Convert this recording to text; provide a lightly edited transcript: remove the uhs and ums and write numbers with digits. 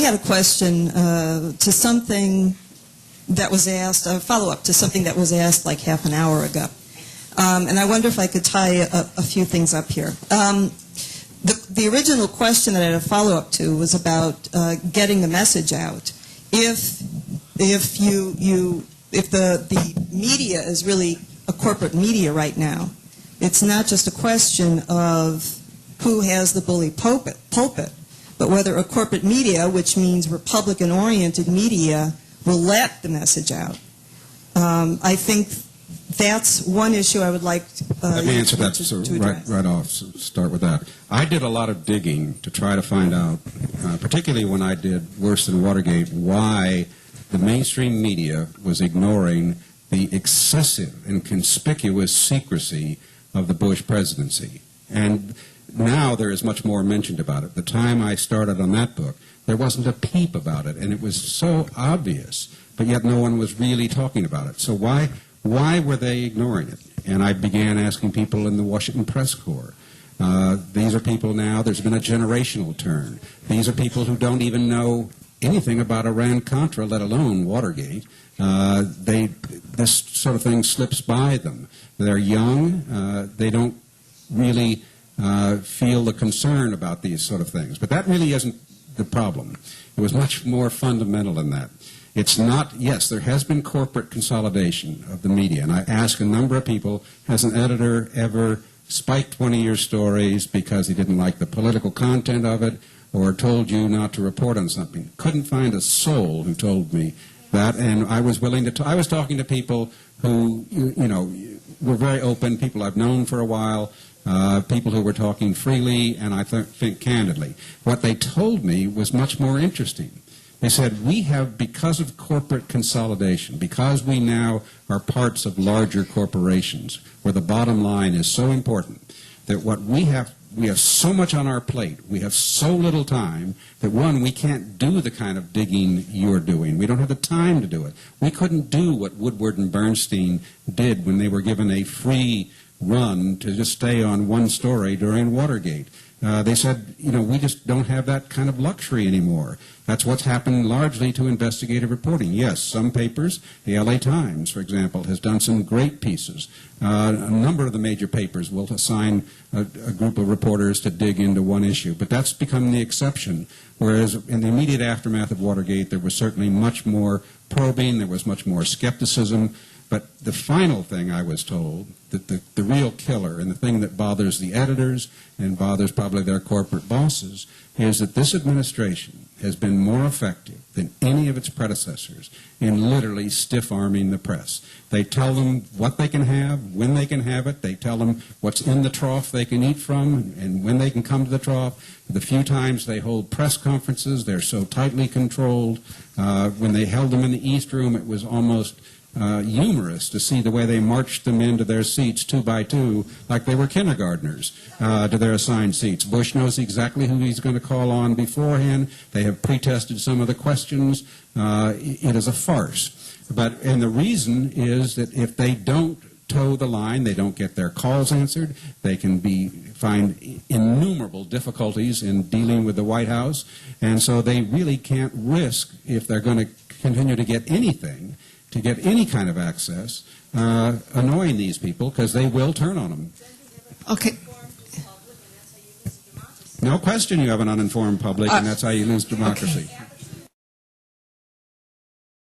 had a question to something that was asked, a follow-up to something that was asked like half an hour ago. And I wonder if I could tie a few things up here. The original question that I had a follow-up to was about getting the message out. If the media is really a corporate media right now, it's not just a question of who has the bully pulpit, but whether a corporate media, which means Republican-oriented media, will let the message out. I think that's one issue I would like Let me answer that to address. right off. So start with that. I did a lot of digging to try to find out, particularly when I did Worse Than Watergate, why the mainstream media was ignoring the excessive and conspicuous secrecy of the Bush presidency. And now there is much more mentioned about it. The time I started on that book, there wasn't a peep about it, and it was so obvious, but yet no one was really talking about it. So why were they ignoring it? And I began asking people in the Washington Press Corps. These are people now, there's been a generational turn. These are people who don't even know anything about Iran-Contra, let alone Watergate. This sort of thing slips by them. They're young. They don't really feel the concern about these sort of things. But that really isn't the problem. It was much more fundamental than that. It's not, yes, there has been corporate consolidation of the media, and I asked a number of people, has an editor ever spiked one of your stories because he didn't like the political content of it or told you not to report on something? Couldn't find a soul who told me that, and I was willing to, I was talking to people who, you know, were very open, people I've known for a while, people who were talking freely and I think candidly. What they told me was much more interesting. They said, we have, because of corporate consolidation, because we now are parts of larger corporations, where the bottom line is so important, that what we have so much on our plate, we have so little time, that one, we can't do the kind of digging you're doing. We don't have the time to do it. We couldn't do what Woodward and Bernstein did when they were given a free run to just stay on one story during Watergate. They said, you know, we just don't have that kind of luxury anymore. That's what's happened largely to investigative reporting. Yes, some papers, the LA Times, for example, has done some great pieces. A number of the major papers will assign a group of reporters to dig into one issue, but that's become the exception, whereas in the immediate aftermath of Watergate, there was certainly much more probing, there was much more skepticism. But the final thing I was told, that the real killer and the thing that bothers the editors and bothers probably their corporate bosses, is that this administration has been more effective than any of its predecessors in literally stiff-arming the press. They tell them what they can have, when they can have it. They tell them what's in the trough they can eat from and when they can come to the trough. The few times they hold press conferences, they're so tightly controlled. When they held them in the East Room, it was almost humorous to see the way they marched them into their seats 2 by 2 like they were kindergartnens to their assigned seats. Bush knows exactly who he's going to call on beforehand. They have pre-tested some of the questions. It is a farce. And the reason is that if they don't toe the line, they don't get their calls answered, they can find innumerable difficulties in dealing with the White House, and so they really can't risk, if they're going to continue to get anything, to get any kind of access, annoying these people, because they will turn on them. Okay. No question you have an uninformed public, and that's how you lose democracy.